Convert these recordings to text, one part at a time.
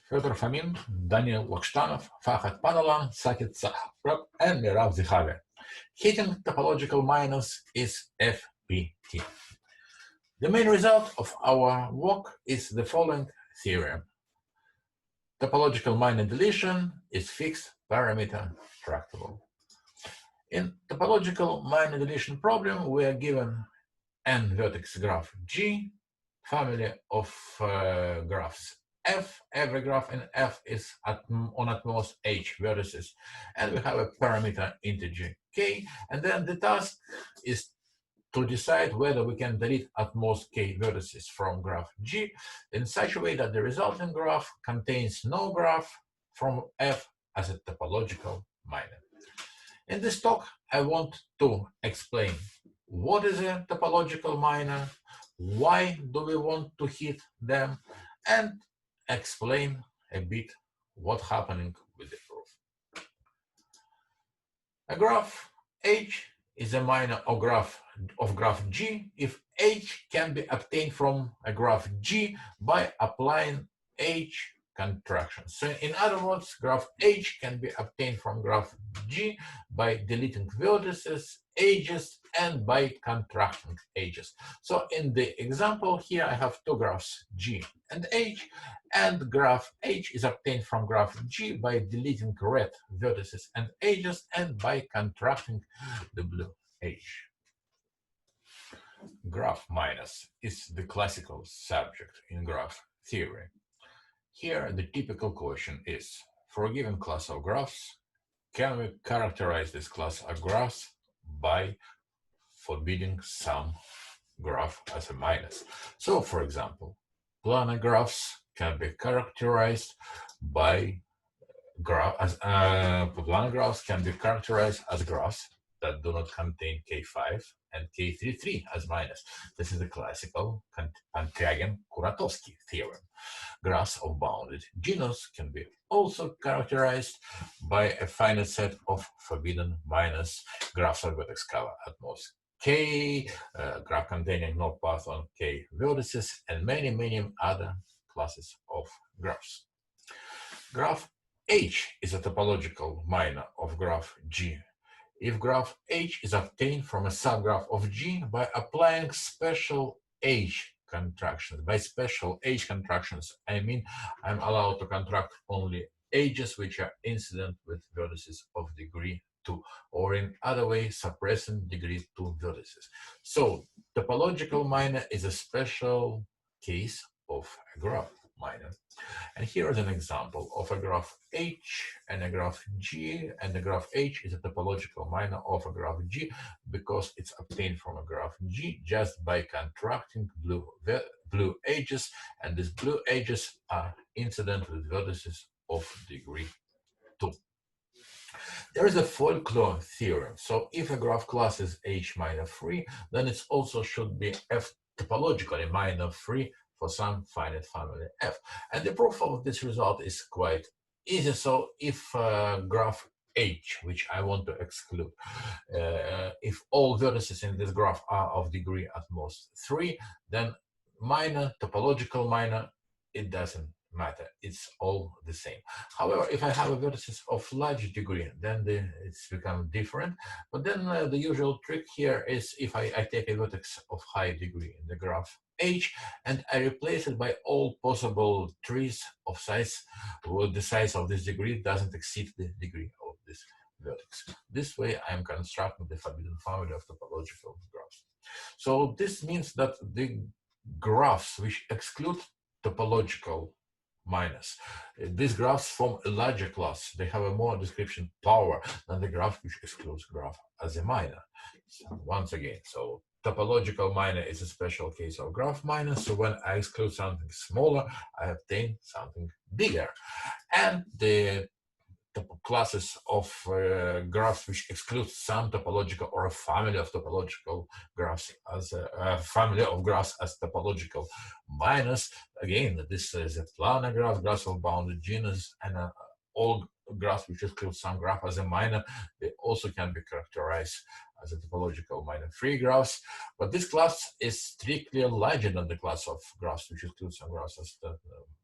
Fedor Fomin, Daniel Lokshtanov, Fahad Panalan, Sakit Sahrab, and Mirav Zihaga. Hitting topological minus is FPT. The main result of our work is the following theorem. Topological minor deletion is fixed parameter tractable. In topological minor deletion problem, we are given n vertex graph G, family of graphs F. Every graph in F is on at most H vertices, and we have a parameter integer K, and then the task is to decide whether we can delete at most K vertices from graph G in such a way that the resulting graph contains no graph from F as a topological minor. In this talk, I want to explain what is a topological minor, why do we want to hit them, and explain a bit what's happening with the proof. A graph H is a minor of graph G if H can be obtained from a graph G by applying H contractions. So in other words, graph H can be obtained from graph G by deleting vertices, edges, and by contracting edges. So in the example here, I have two graphs G and H, and graph H is obtained from graph G by deleting red vertices and edges and by contracting the blue H. Graph minus is the classical subject in graph theory. Here, the typical question is, for a given class of graphs, can we characterize this class of graphs by forbidding some graph as a minus? So, for example, planar graphs can be characterized by planar graphs can be characterized as graphs that do not contain K5 and K33 as minus. This is the classical Pankagin-Kuratowski theorem. Graphs of bounded genus can be also characterized by a finite set of forbidden minus graphs of vertex cover at most K, graph containing no path on K vertices, and many other classes of graphs. Graph H is a topological minor of graph G if graph H is obtained from a subgraph of G by applying special H contractions. By special H contractions, I mean I'm allowed to contract only edges which are incident with vertices of degree 2, or in other way, suppressing degree 2 vertices. So topological minor is a special case of a graph minor. And here is an example of a graph H and a graph G, and the graph H is a topological minor of a graph G because it's obtained from a graph G just by contracting blue edges, and these blue edges are incident with vertices of degree 2. There is a folklore theorem. So if a graph class is H minor free, then it also should be F topologically minor free for some finite family F. And the proof of this result is quite easy. So if graph H, which I want to exclude, if all vertices in this graph are of degree at most 3, then minor, topological minor, it doesn't matter. It's all the same. However, if I have a vertices of large degree, then it's become different. But then the usual trick here is if I take a vertex of high degree in the graph H and I replace it by all possible trees of size, where the size of this degree doesn't exceed the degree of this vertex. This way, I'm constructing the forbidden family of topological graphs. So this means that the graphs which exclude topological minus, these graphs form a larger class. They have a more description power than the graph which excludes graph as a minor. So once again, so topological minor is a special case of graph minor. So when I exclude something smaller, I obtain something bigger. And the classes of graphs which exclude some topological or a family of topological graphs as a family of graphs as topological minus. Again, this is a planar graph, graphs of bounded genus, and all graphs which include some graph as a minor, they also can be characterized as a topological minor-free graphs. But this class is strictly larger than the class of graphs which includes some graphs as the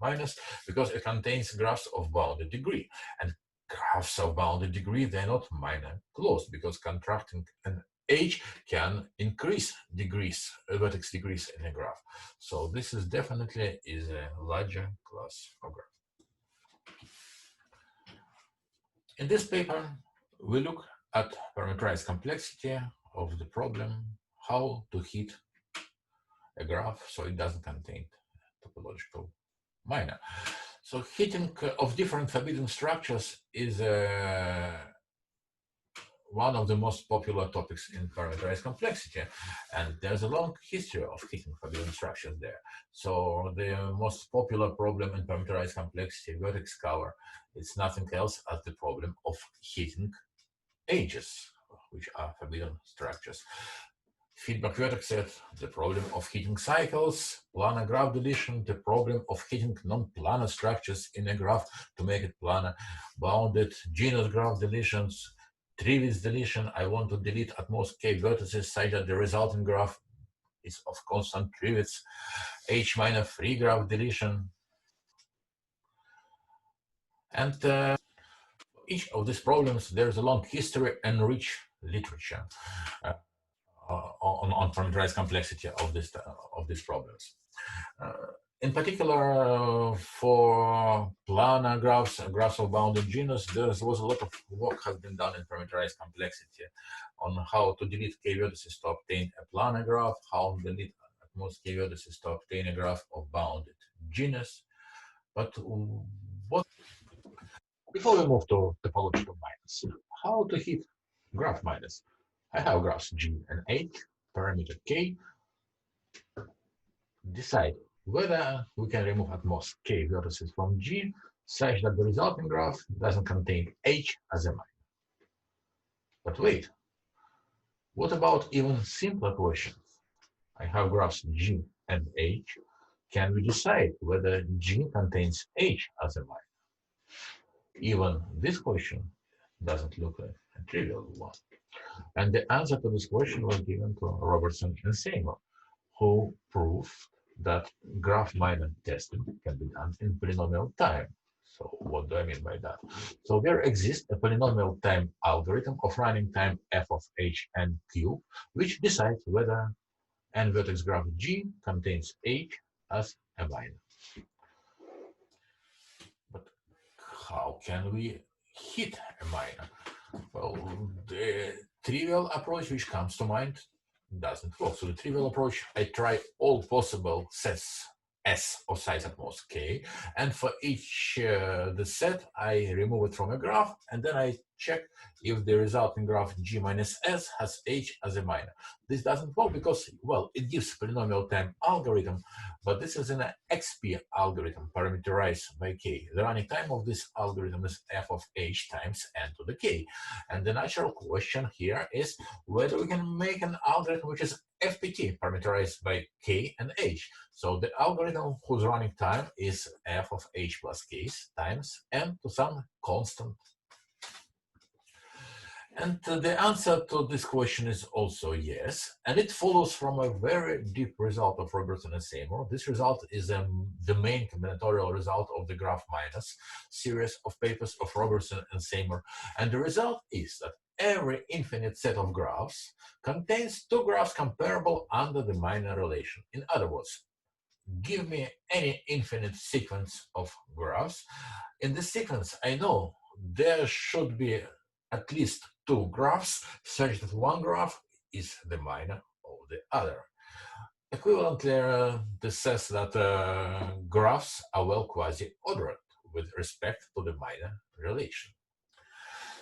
minors, because it contains graphs of bounded degree. And graphs of bounded degree, they're not minor closed, because contracting an H can increase degrees, vertex degrees in a graph. So this is definitely a larger class of graph. In this paper, we look at parameterized complexity of the problem, how to hit a graph so it doesn't contain topological minor. So hitting of different forbidden structures is one of the most popular topics in parameterized complexity, and there's a long history of hitting forbidden structures there. So the most popular problem in parameterized complexity, vertex cover, it's nothing else as the problem of hitting edges, which are forbidden structures. Feedback vertex set, the problem of hitting cycles, planar graph deletion, the problem of hitting non-planar structures in a graph to make it planar, bounded genus graph deletions, Trivis deletion. I want to delete at most k vertices such that the resulting graph is of constant Trivis, H minor free graph deletion. And each of these problems, there's a long history and rich literature on parameterized complexity of these problems. In particular, for planar graphs, graphs of bounded genus, there was a lot of work has been done in parameterized complexity on how to delete k vertices to obtain a planar graph, how to delete at most k vertices to obtain a graph of bounded genus. But what, before we move to topological minus, how to hit graph minus? I have graphs G and H, parameter K. Decide whether we can remove at most k vertices from G such that the resulting graph doesn't contain H as a minor. But wait, what about even simpler questions? I have graphs G and H. Can we decide whether G contains H as a minor? Even this question doesn't look like a trivial one. And the answer to this question was given to Robertson and Seymour, who proved that graph minor testing can be done in polynomial time. So what do I mean by that? So there exists a polynomial time algorithm of running time f of h and q, which decides whether n vertex graph G contains h as a minor. But how can we hit a minor? Well, the trivial approach which comes to mind doesn't work. So the trivial approach, I try all possible sets S of size at most k, and for each the set, I remove it from a graph, and then I check if the resulting graph G minus S has H as a minor. This doesn't work because, well, it gives polynomial time algorithm, but this is an XP algorithm parameterized by k. The running time of this algorithm is f of h times n to the k. And the natural question here is whether we can make an algorithm which is FPT parameterized by k and h. So the algorithm whose running time is f of h plus k times n to some constant. And the answer to this question is also yes. And it follows from a very deep result of Robertson and Seymour. This result is the main combinatorial result of the graph minus series of papers of Robertson and Seymour. And the result is that every infinite set of graphs contains two graphs comparable under the minor relation. In other words, give me any infinite sequence of graphs. In this sequence, I know there should be at least two graphs such that one graph is the minor of the other. Equivalently, this says that graphs are well quasi-ordered with respect to the minor relation.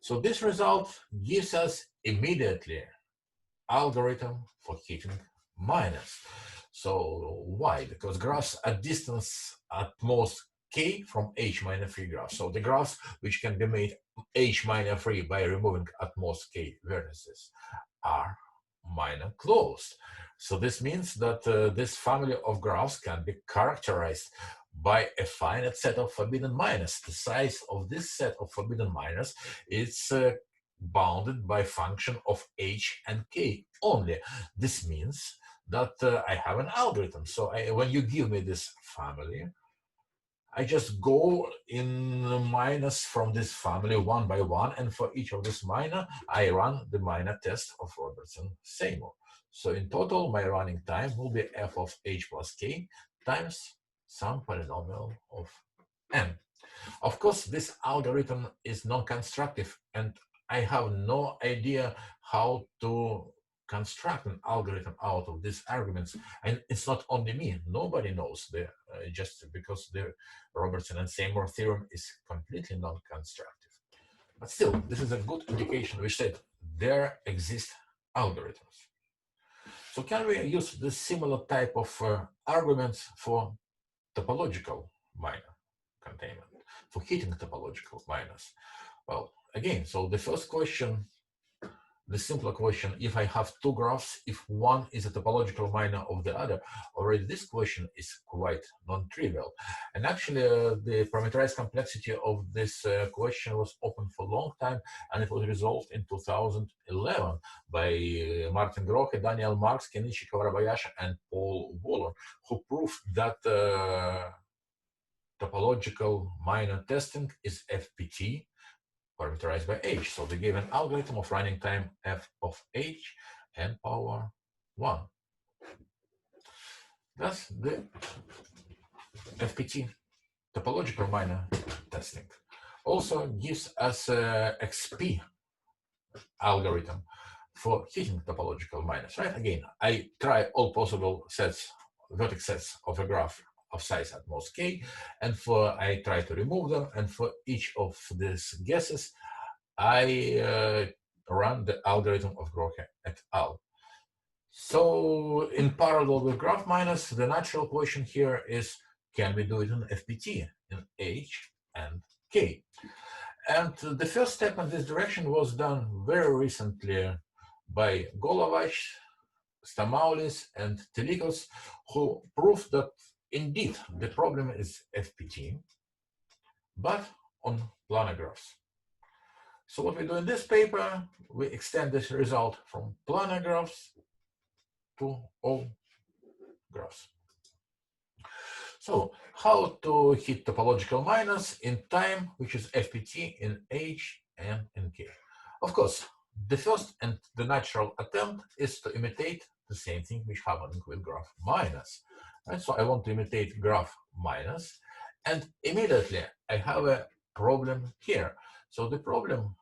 So this result gives us immediately algorithm for hitting minus. So why? Because graphs at distance at most k from h minor free graphs. So the graphs which can be made h minor free by removing at most k vertices are minor closed. So this means that this family of graphs can be characterized by a finite set of forbidden minors. The size of this set of forbidden minors is bounded by function of h and k only. This means that I have an algorithm. So when you give me this family, I just go in minors from this family one by one, and for each of this minor, I run the minor test of Robertson-Seymour. So in total, my running time will be f of h plus k times some polynomial of n. Of course, this algorithm is non-constructive, and I have no idea how to construct an algorithm out of these arguments. And it's not only me, nobody knows, just because the Robertson and Seymour theorem is completely non-constructive. But still, this is a good indication which said there exist algorithms. So can we use this similar type of arguments for topological minor containment, for heating topological minors? Well, again, so the first question, the simpler question, if I have two graphs, if one is a topological minor of the other, already this question is quite non-trivial. And actually, the parameterized complexity of this question was open for a long time, and it was resolved in 2011 by Martin Grohe, Daniel Marks, Kenichi Kawarabayashi, and Paul Waller, who proved that topological minor testing is FPT, parameterized by h. So they gave an algorithm of running time f of h n power 1. That's the FPT, topological minor testing. Also gives us XP algorithm for heating topological minors, right? Again, I try all possible sets, vertex sets of a graph of size at most k, and I try to remove them, and for each of these guesses, I run the algorithm of Grohe et al. So in parallel with graph minors, the natural question here is, can we do it in FPT, in H and K? And the first step in this direction was done very recently by Golovach, Stamaulis, and Telikos, who proved that indeed the problem is FPT, but on planar graphs. So what we do in this paper, we extend this result from planar graphs to all graphs. So how to hit topological minors in time, which is FPT in H and in K? Of course, the first and the natural attempt is to imitate the same thing which happened with graph minus. Right? So I want to imitate graph minus, and immediately I have a problem here. So the problem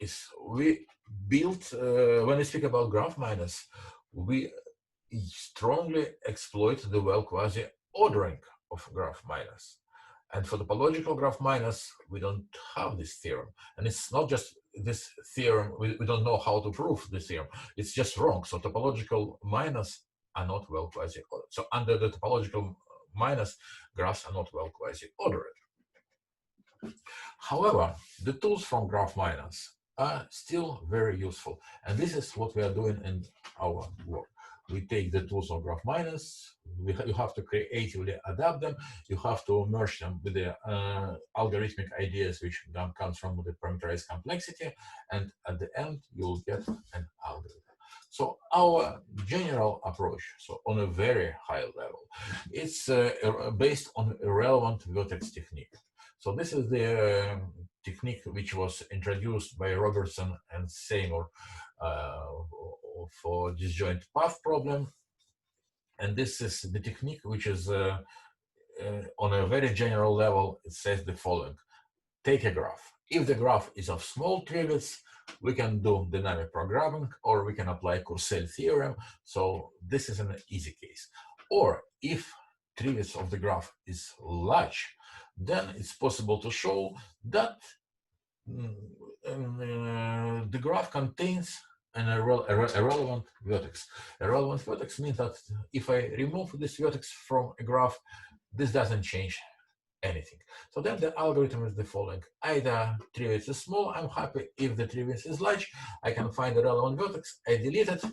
is we built, when we speak about graph minus, we strongly exploit the well quasi ordering of graph minus. And for the topological graph minus, we don't have this theorem. And it's not just this theorem, we don't know how to prove this theorem. It's just wrong. So topological minus are not well quasi ordered. So under the topological minus, graphs are not well quasi ordered. However, the tools from graph minus are still very useful. And this is what we are doing in our work. We take the tools of graph minus, you have to creatively adapt them, you have to merge them with the algorithmic ideas which comes from the parameterized complexity, and at the end you'll get an algorithm. So our general approach, so on a very high level, it's based on irrelevant vertex technique. So this is the technique which was introduced by Robertson and Seymour for disjoint path problem. And this is the technique which is on a very general level, it says the following. Take a graph. If the graph is of small trivets, we can do dynamic programming, or we can apply Courcelle theorem. So this is an easy case. Or if trivets of the graph is large, then it's possible to show that the graph contains an irrelevant vertex. Irrelevant vertex means that if I remove this vertex from a graph, this doesn't change anything. So then the algorithm is the following. Either trivet is small, I'm happy. If the trivet is large, I can find the relevant vertex, I delete it,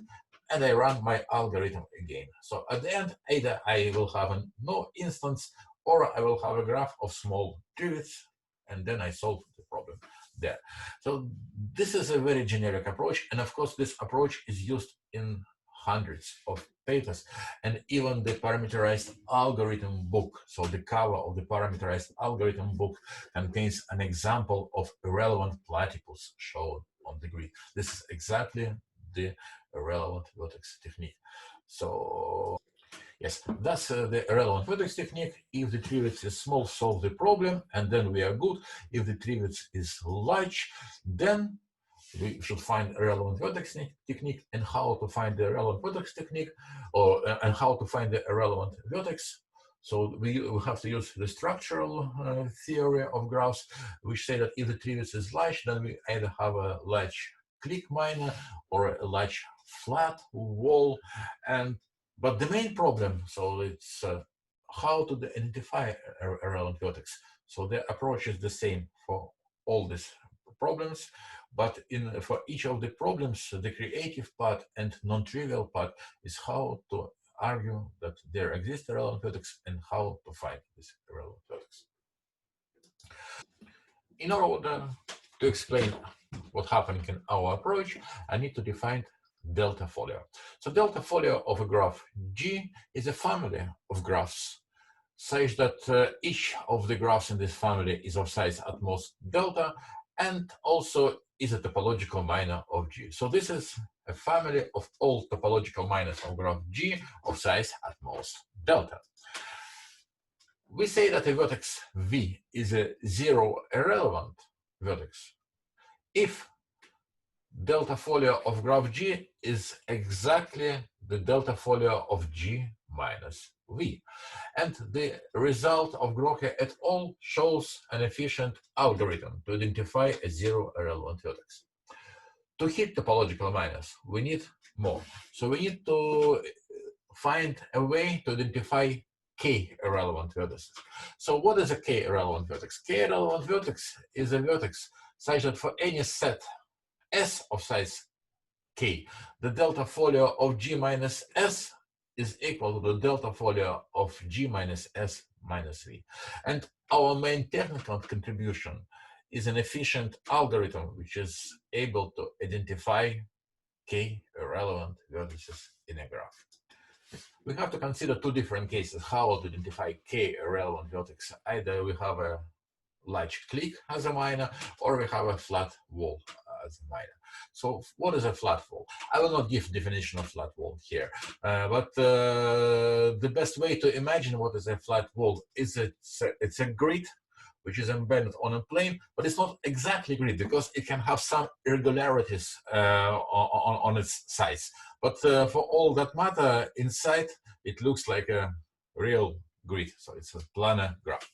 and I run my algorithm again. So at the end, either I will have no instance, or I will have a graph of small trivets, and then I solve the problem there. So this is a very generic approach, and of course this approach is used in hundreds of papers, and even the parameterized algorithm book, so the cover of the parameterized algorithm book contains an example of irrelevant platypus shown on the grid. This is exactly the irrelevant vertex technique. So yes, that's the irrelevant vertex technique. If the trivet is small, solve the problem, and then we are good. If the trivet is large, then we should find a relevant vertex technique, and how to find the relevant vertex technique, or and how to find the irrelevant vertex. So we have to use the structural theory of graphs, which say that if the trivet is large, then we either have a large clique minor or a large flat wall. And but the main problem, so it's how to identify a relevant vertex. So the approach is the same for all these problems, but for each of the problems, the creative part and non-trivial part is how to argue that there exists a relevant vertex and how to find this relevant vertex. In order to explain what's happening in our approach, I need to define delta folio. So delta folio of a graph G is a family of graphs such that each of the graphs in this family is of size at most delta and also is a topological minor of G. So this is a family of all topological minors of graph G of size at most delta. We say that a vertex V is a zero irrelevant vertex if delta folio of graph G is exactly the delta folio of G minus V. And the result of Grohe et al. Shows an efficient algorithm to identify a zero irrelevant vertex. To hit topological minors, we need more. So we need to find a way to identify k irrelevant vertices. So what is a k irrelevant vertex? K irrelevant vertex is a vertex such that for any set S of size k, the delta folio of G minus S is equal to the delta folio of G minus S minus V. And our main technical contribution is an efficient algorithm which is able to identify k irrelevant vertices in a graph. We have to consider two different cases how to identify k irrelevant vertex. Either we have a large clique as a minor, or we have a flat wall as a minor. So what is a flat wall? I will not give definition of flat wall here, but the best way to imagine what is a flat wall is it's a grid which is embedded on a plane, but it's not exactly grid because it can have some irregularities on its sides. But for all that matter, inside it looks like a real grid, so it's a planar graph.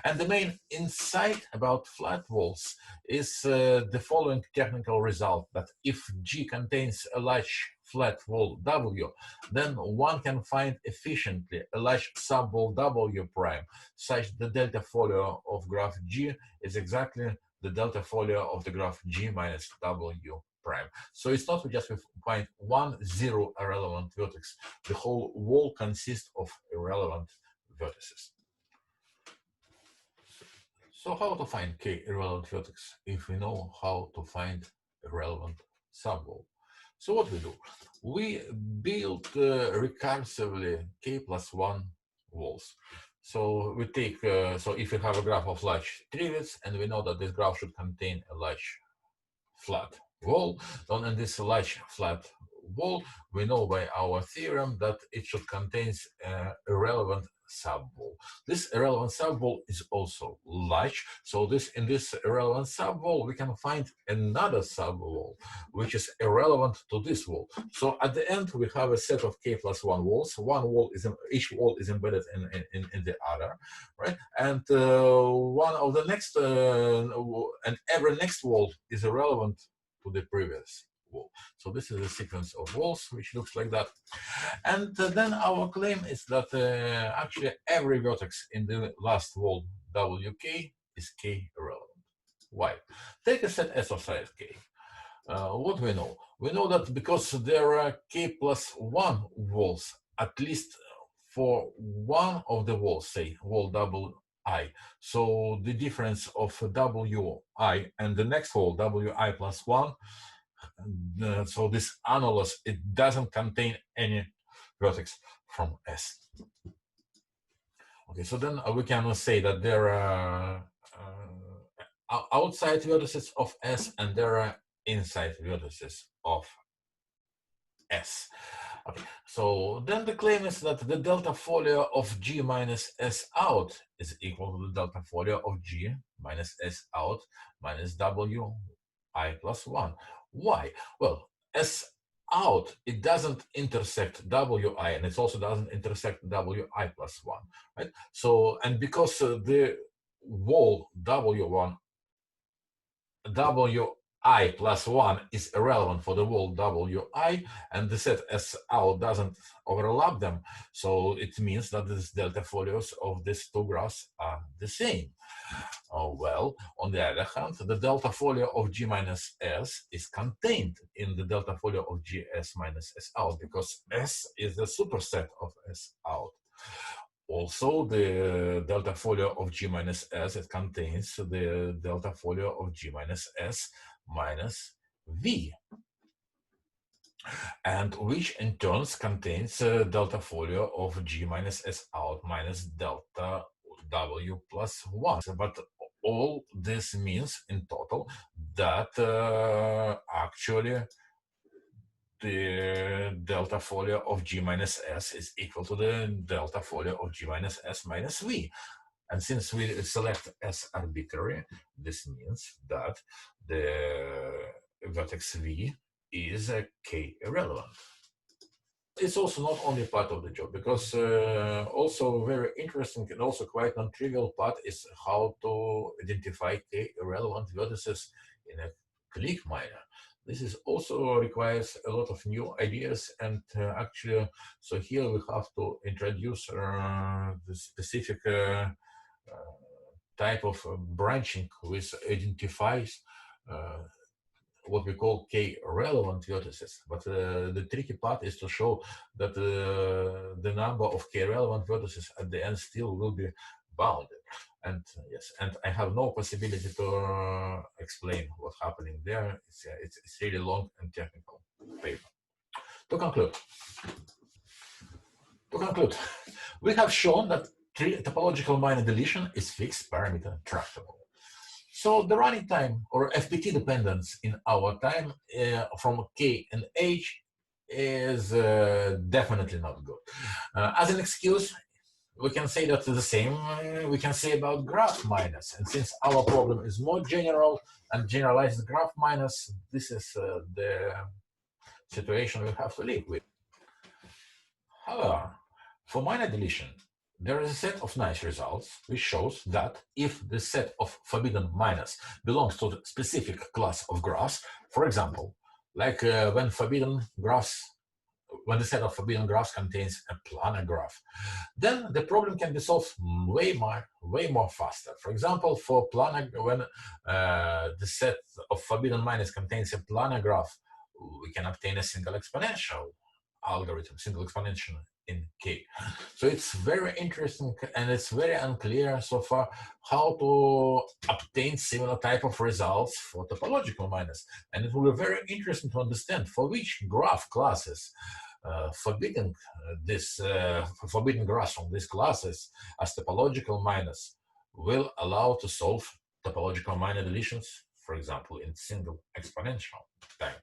And the main insight about flat walls is the following technical result, that if G contains a large flat wall W, then one can find efficiently a large subwall W prime, such the delta folio of graph G is exactly the delta folio of the graph G minus W prime. So it's not just we find one zero irrelevant vertex. The whole wall consists of irrelevant vertices. So how to find k irrelevant vertex if we know how to find irrelevant subwall? So what we do? We build recursively k plus 1 walls. So we take, so if we have a graph of large trivets and we know that this graph should contain a large flat wall, then in this large flat wall, we know by our theorem that it should contain irrelevant subwall. This irrelevant subwall is also large, so in this irrelevant subwall we can find another subwall which is irrelevant to this wall. So at the end we have a set of k plus 1 walls. Each wall is embedded in the other, right? And one of the next and every next wall is irrelevant to the previous wall. So this is a sequence of walls which looks like that. And then our claim is that actually every vertex in the last wall WK is k irrelevant. Why? Take a set S of size k. What we know? We know that because there are k plus 1 walls, at least for one of the walls, say wall wi, so the difference of wi and the next wall wi plus 1, so this annulus, it doesn't contain any vertex from S. Okay, so then we can say that there are outside vertices of S and there are inside vertices of S. Okay, so then the claim is that the delta folio of G minus S out is equal to the delta folio of G minus S out minus W I plus 1. Why? Well, S out, it doesn't intersect Wi, and it also doesn't intersect Wi plus 1, right? So, and because the wall W1, Wi plus 1 is irrelevant for the wall Wi, and the set S out doesn't overlap them, so it means that the delta folios of these two graphs are the same. Well, on the other hand, the delta folio of G minus S is contained in the delta folio of GS minus S out because S is the superset of S out. Also, the delta folio of G minus S, it contains the delta folio of G minus S minus V, and which in turn contains delta folio of G minus S out minus delta W plus 1. But all this means in total that actually the delta folio of G minus S is equal to the delta folio of G minus S minus V. And since we select S arbitrary, this means that the vertex V is a K irrelevant. It's also not only part of the job, because also very interesting and also quite non-trivial part is how to identify K-irrelevant vertices in a clique minor. This is also requires a lot of new ideas, and actually, so here we have to introduce the specific type of branching which identifies what we call K-relevant vertices. But the tricky part is to show that the number of K-relevant vertices at the end still will be bounded. And yes, and I have no possibility to explain what's happening there. It's really long and technical paper. To conclude, we have shown that topological minor deletion is fixed parameter tractable. So the running time or FPT dependence in our time from K and H is definitely not good. As an excuse, we can say that the same we can say about graph minus. And since our problem is more general and generalized graph minus, this is the situation we have to live with. However, for minor deletion, there is a set of nice results which shows that if the set of forbidden minors belongs to the specific class of graphs, for example, like when the set of forbidden graphs contains a planar graph, then the problem can be solved way more faster. For example, for planar, when the set of forbidden minors contains a planar graph, we can obtain a single exponential algorithm, single exponential in K. So it's very interesting, and it's very unclear so far how to obtain similar type of results for topological minors. And it will be very interesting to understand for which graph classes forbidden graphs from these classes as topological minors will allow to solve topological minor deletions, for example, in single exponential time.